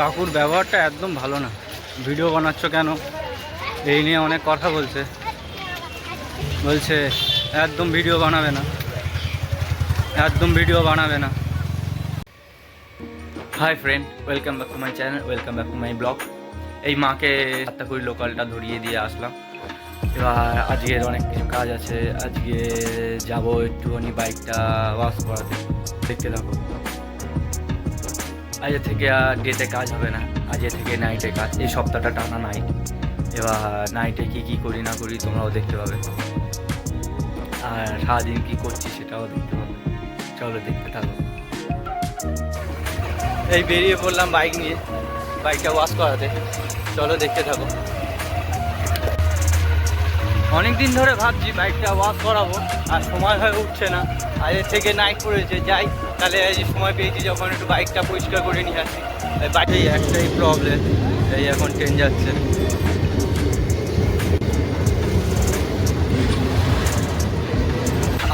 কাকুর ব্যবহারটা একদম ভালো না। ভিডিও বানাচ্ছ কেন এই নিয়ে অনেক কথা বলছে একদম ভিডিও বানাবে না, একদম ভিডিও বানাবে না। Hi friend, welcome back to my channel, welcome back to my blog. এই মাকে সাত্তাকুড়ি লোকালটা ধরিয়ে দিয়ে আসলাম। এবার আজকের অনেক কিছু কাজ আছে। আজকে যাব একটুখানি বাইকটা ওয়াশ করাতে, দেখতে থাকো। আজ থেকে আর ডেতে কাজ হবে না, আজ থেকে নাইটে কাজ। এই সপ্তাহটা টানা নাইট। এবার নাইটে কী করি না করি তোমরাও দেখতে পাবে, আর সারাদিন কী করছি সেটাও দেখতে পাবে। চলো দেখতে থাকো। এই বেরিয়ে পড়লাম বাইক নিয়ে, বাইকটা ওয়াশ করাতে। চলো দেখতে থাকো। অনেক দিন ধরে ভাবছি বাইকটা ওয়াশ করাবো, আর সময় হয়ে উঠছে না। আজের থেকে নাইট পড়েছে, যাই তাহলে এই সময় পেয়েছি যখন একটু বাইকটা পরিষ্কার করে নিয়ে আসি। বাইকেই একটাই প্রবলেম, এই এখন ট্রেন যাচ্ছে।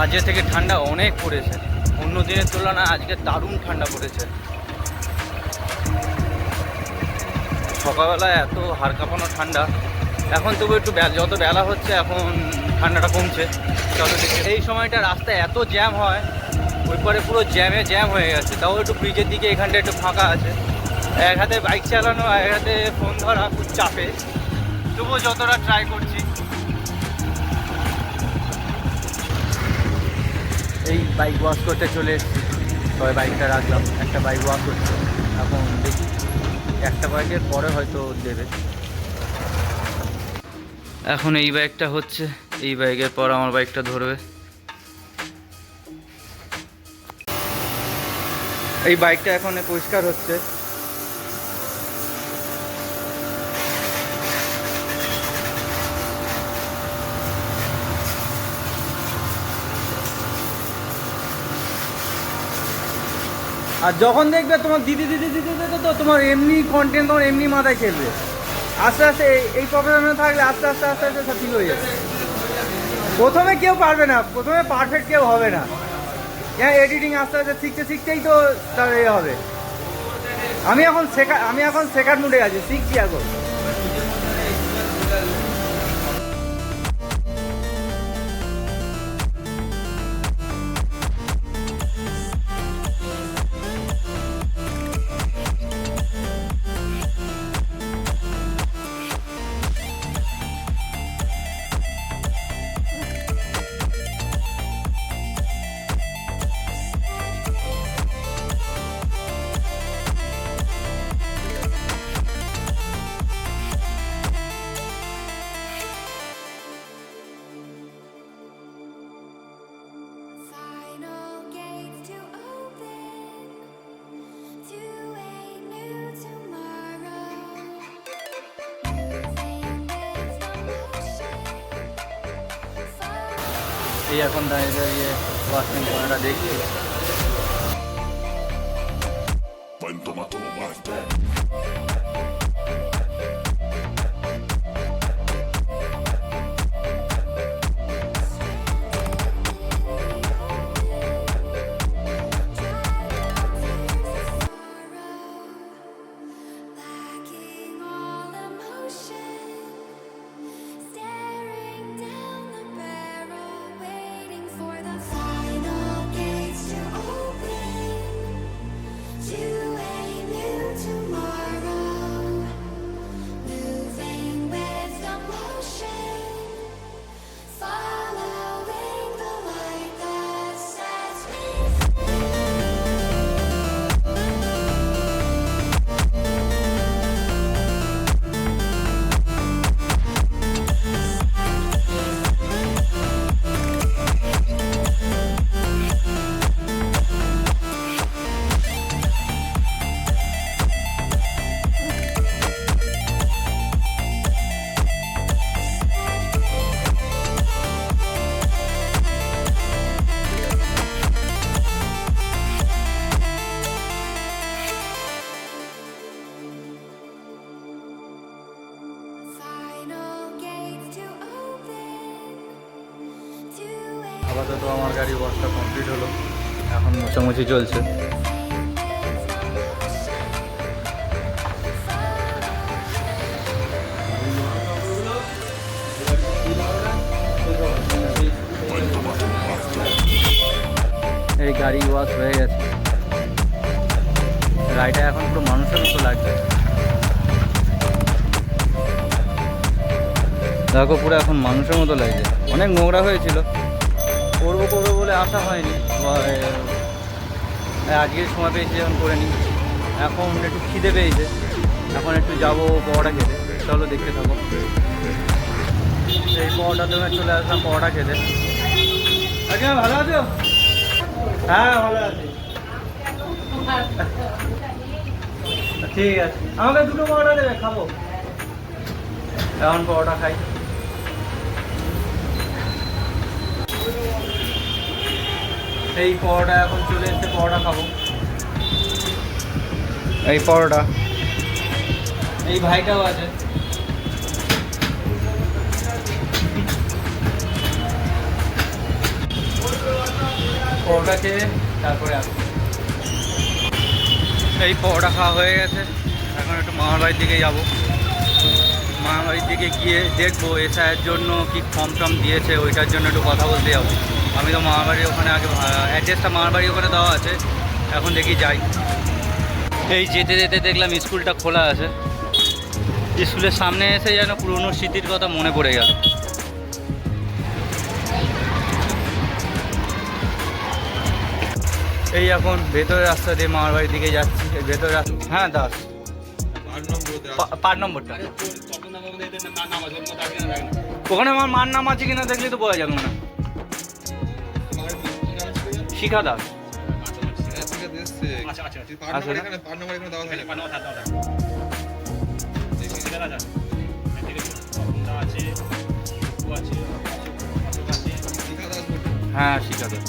আজকে থেকে ঠান্ডা অনেক পড়েছে, অন্য দিনের তুলনায় আজকে দারুণ ঠান্ডা পড়েছে। সকালবেলায় এত হাড় কাঁপানো ঠান্ডা, এখন তবু একটু যত বেলা হচ্ছে এখন ঠান্ডাটা কমছে। চলো দেখি। এই সময়টা রাস্তায় এত জ্যাম হয়, ওই পরে পুরো জ্যাম হয়ে গেছে। তাও একটু ব্রিজের দিকে এখানটা একটু ফাঁকা আছে। এক হাতে বাইক চালানো আর এক হাতে ফোন ধরা খুব চাপে, তবুও যতটা ট্রাই করছি। এই বাইক ওয়াশ করতে চলে এসেছি, তবে বাইকটা রাখলাম। একটা বাইক ওয়াশ করছে, এখন দেখি একটা বাইকের পরে হয়তো দেবে। এখন এই বাইকটা হচ্ছে, এই বাইকের পর আমার বাইকটা ধরবে। এই বাইকটা এখন পরিষ্কার হচ্ছে। আর যখন দেখবে তোমার দিদি তো তোমার এমনি কন্টেন্ট তোমার এমনি মাথায় খেলবে। আস্তে আস্তে এই প্রবলেমে থাকলে আস্তে আস্তে সব ঠিক হয়ে যাবে। প্রথমে কেউ পারবে না, প্রথমে পারফেক্ট কেউ হবে না। হ্যাঁ, এডিটিং আস্তে আস্তে শিখতেই তো তার এ হবে। আমি এখন শেখার মুডে আছি, শিখছি এখন। এই এখন দাঁড়িয়ে ওয়াশিং করাটা দেখছি। আপাতত আমার গাড়ি ওয়াশটা কমপ্লিট হলো, এখন মোছামুছি চলছে। গাড়ি ওয়াশ হয়ে গেছে, গাড়িটা এখন পুরো মানুষের মতো লাগছে। দেখো পুরো এখন মানুষের মতো লাগছে। অনেক নোংরা হয়েছিল, করবো করবো বলে আসা হয়নি, আজকের সময় পেয়েছি যখন করে নিই। এখন একটু খিদে পেয়েছে, এখন একটু যাবো পরোটা খেতে। চলো দেখতে থাকো। এই পরোটা দোকানে চলে আসলাম পরোটা খেতে। আচ্ছা ভালো আছো? হ্যাঁ ভালো আছি। ঠিক আছে, আমাকে দুটো পরোটা দেবে, খাবো। এখন পরোটা খাই। এই পরোটা এখন চলে এসছে, পরোটা খাবো। এই পরোটা, এই ভাইটাও আছে। পরোটা খেয়ে তারপরে আসবো। এই পরোটা খাওয়া হয়ে গেছে, এখন একটু মামার বাড়ির দিকে যাবো। মামার বাড়ির দিকে গিয়ে দেখবো এসআইয়ের জন্য কি ফর্ম টর্ম দিয়েছে, ওইটার জন্য একটু কথা বলতে যাবো। আমি তো মামার বাড়ির ওখানে আগে অ্যাড্রেসটা মামার বাড়ির ওখানে দেওয়া আছে, এখন দেখি যাই। এই যেতে যেতে দেখলাম স্কুলটা খোলা আছে। স্কুলের সামনে এসে যেন পুরনো স্মৃতির কথা মনে পড়ে গেল। এই এখন ভেতরে রাস্তা দিয়ে মামার বাড়ির দিকে যাচ্ছি। ভেতরে হ্যাঁ দাস, 5 নম্বরটা ওখানে আমার মার নাম আছে কিনা দেখলে তো বোঝা যাবে না। শিখা দাস। হ্যাঁ শিখা দাস।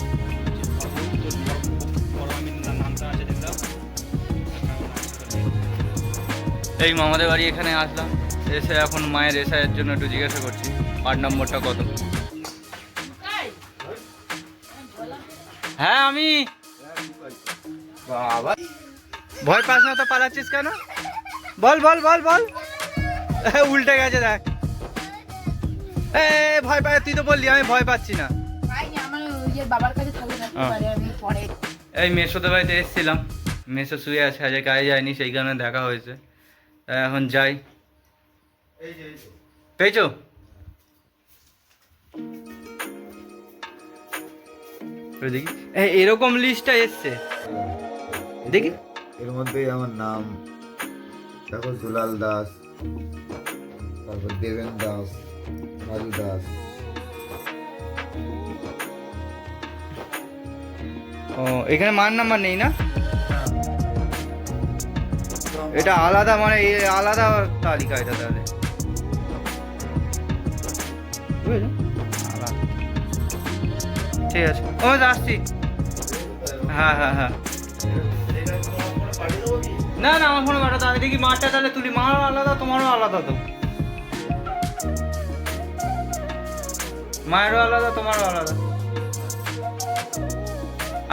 এই মামাদের বাড়ি এখানে আসলাম, এসে এখন মায়ের এসআইয়ের জন্য একটু জিজ্ঞাসা করছি 8 নম্বরটা কত। হ্যাঁ আমি। বাবা ভয় পাস না তো, পালাচ্ছিস কেন? বল বল বল বল। উল্টে গেছে দেখ। ভয় পাই, তুই তো বললি আমি ভয় পাচ্ছি না। এই মেসোদের বাড়িতে এসেছিলাম, মেসো শুয়ে আছে, আজকে কাজে যায়নি, সেই কারণে দেখা হয়েছে। এখন যাই। পেয়েছো? দেখি এরকম লিস্টটা এসছে, দেখি। এর মধ্যে আমার নাম, তারপর দুলাল দাস, তারপর দেবেন দাস, রাজু দাস। ও এখানে মার নাম্বার নেই না? এটা আলাদা, মানে আলাদা তালিকা এটা তাহলে। ঠিক আছে, ও আসছি। হ্যাঁ হ্যাঁ হ্যাঁ। না না আমার ফোনে পাঠাতে হবে। দেখি মারটা তাহলে তুলি, মারও আলাদা তোমারও আলাদা তো। মায়েরও আলাদা তোমারও আলাদা।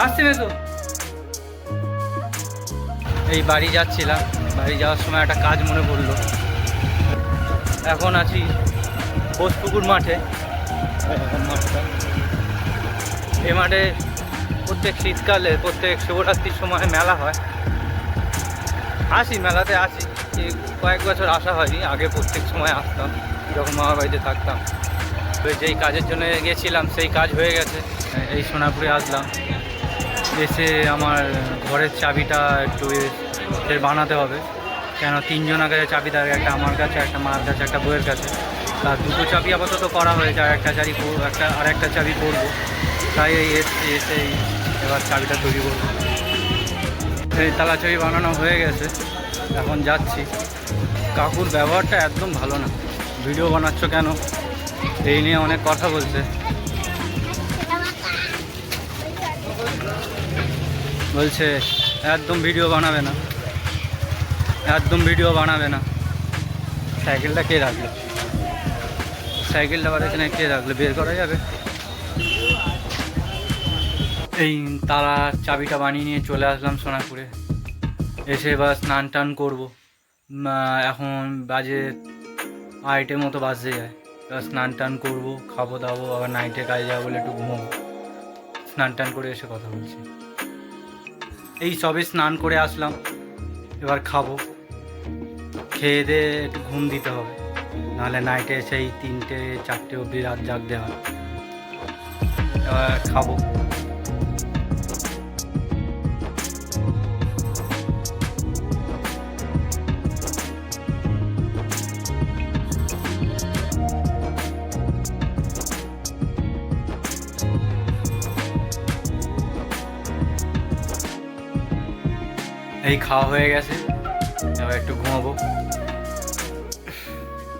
আসছি মেসো। এই বাড়ি যাচ্ছিলাম, বাড়ি যাওয়ার সময় একটা কাজ মনে পড়লো। এখন আছি বোসপুকুর মাঠে। এই মাঠে প্রত্যেক শীতকালে, প্রত্যেক শিবরাত্রির সময় মেলা হয়। আসি মেলাতে, আসি। এই কয়েক বছর আসা হয়নি, আগে প্রত্যেক সময় আসতাম যখন মামার বাড়িতে থাকতাম। তো যেই কাজের জন্য গেছিলাম সেই কাজ হয়ে গেছে, এই সোনাপুরে আসলাম। এসে আমার ঘরের চাবিটা একটু বানাতে হবে, কেন 3 জনের কাছে চাবি থাকে, একটা আমার কাছে, একটা মার কাছে, একটা বইয়ের কাছে। তার 2টো চাবি আপাতত করা হয়েছে, আর একটা চাবি করবো। তাই এই এসে এবার চাবিটা তৈরি করবো। এই তালা চাবি বানানো হয়ে গেছে, এখন যাচ্ছি। কাকুর ব্যবহারটা একদম ভালো না। ভিডিও বানাচ্ছ কেন, এই নিয়ে অনেক কথা বলছে। বলছে একদম ভিডিও বানাবে না, একদম ভিডিও বানাবে না। সাইকেলটা কে রাখলো? সাইকেলটা আবার এখানে কে রাখলো? বের করা যাবে? এই তালার চাবিটা বানিয়ে নিয়ে চলে আসলাম সোনাপুরে। এসে এবার স্নান টান করবো। এখন বাজে 8টার মতো বাজতে যায়। এবার স্নান টান করবো, খাবো দাবো, আবার নাইটে কাজে যাবো বলে একটু ঘুমোবো। স্নান টান করে এসে কথা বলছি। এই সবে স্নান করে আসলাম, এবার খাবো। খেয়ে দিয়ে একটু ঘুম দিতে হবে, নাহলে নাইটে সেই 3টে-4টে অবধি রাত জাগতে হয়। এবার খাবো। এই খাওয়া হয়ে গেছে, এবার একটু ঘুমাবো।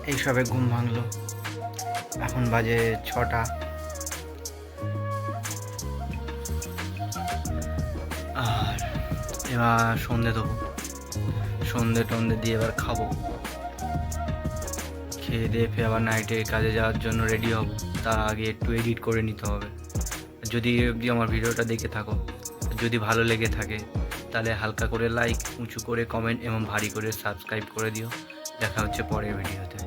এই সবে ঘুম ভাঙলো, এখন বাজে 6টা। আর এবার সন্ধে দেবো, সন্ধে দিয়ে এবার খাবো। খেয়ে দিয়ে ফের আবার নাইটে কাজে যাওয়ার জন্য রেডি হব। তার আগে একটু এডিট করে নিতে হবে। যদি অবধি আমার ভিডিওটা দেখে থাকো, যদি ভালো লেগে থাকে তাহলে হালকা করে লাইক, উঁচু করে কমেন্ট এবং ভারী করে সাবস্ক্রাইব করে দিও। দেখা হচ্ছে পরের ভিডিওতে।